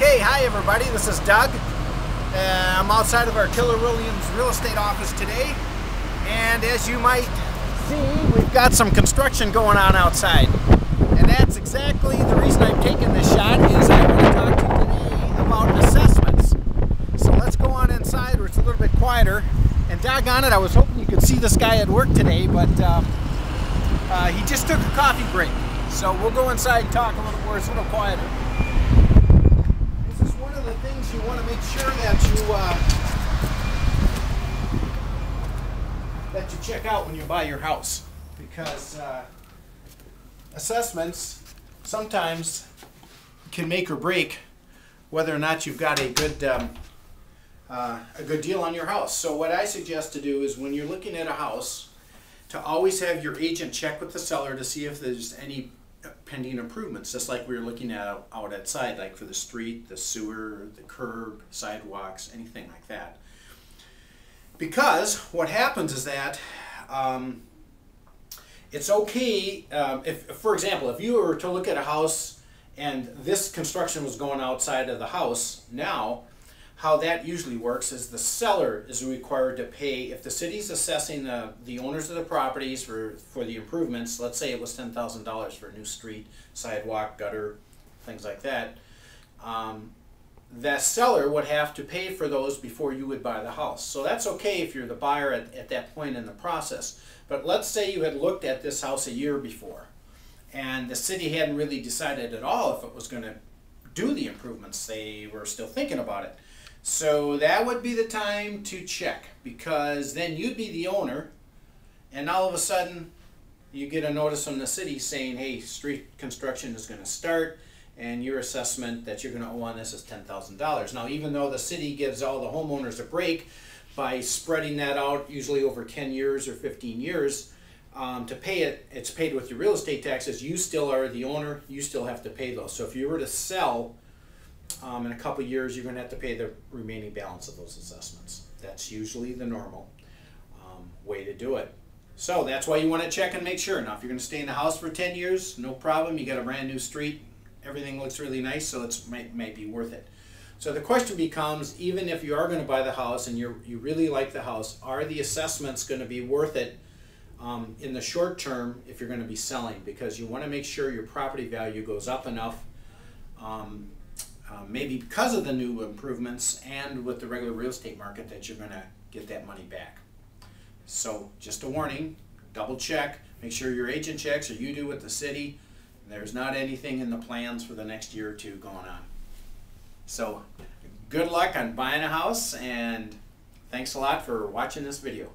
Okay, hi everybody, this is Doug. I'm outside of our Keller Williams real estate office today, and as you might see, we've got some construction going on outside. And that's exactly the reason I've taken this shot, is I want to talk to you today about assessments. So let's go on inside where it's a little bit quieter. And doggone it, I was hoping you could see this guy at work today, but he just took a coffee break. So we'll go inside and talk a little more, it's a little quieter. This is one of the things you want to make sure that you check out when you buy your house, because assessments sometimes can make or break whether or not you've got a good deal on your house. So what I suggest to do is, when you're looking at a house, to always have your agent check with the seller to see if there's any pending improvements, just like we were looking at out outside, like for the street, the sewer, the curb, sidewalks, anything like that. Because what happens is that it's okay if, for example, if you were to look at a house and this construction was going outside of the house now, how that usually works is the seller is required to pay, if the city's assessing the owners of the properties for the improvements. Let's say it was $10,000 for a new street, sidewalk, gutter, things like that. That seller would have to pay for those before you would buy the house. So that's okay if you're the buyer at that point in the process. But let's say you had looked at this house a year before, and the city hadn't really decided at all if it was going to do the improvements. They were still thinking about it. So that would be the time to check, because then you'd be the owner, and all of a sudden you get a notice from the city saying, hey, street construction is going to start, and your assessment that you're going to owe on this is $10,000. Now, even though the city gives all the homeowners a break by spreading that out, usually over 10 years or 15 years, to pay it, it's paid with your real estate taxes. You still are the owner. You still have to pay those. So if you were to sell in a couple years, you're going to have to pay the remaining balance of those assessments. That's usually the normal way to do it. So that's why you want to check and make sure. Now, if you're going to stay in the house for 10 years, no problem. You got a brand new street. Everything looks really nice, so it might be worth it. So the question becomes, even if you are going to buy the house and you really like the house, are the assessments going to be worth it in the short term if you're going to be selling? Because you want to make sure your property value goes up enough, maybe because of the new improvements and with the regular real estate market, that you're going to get that money back. So just a warning, double check, make sure your agent checks, or you do with the city. There's not anything in the plans for the next year or two going on. So good luck on buying a house, and thanks a lot for watching this video.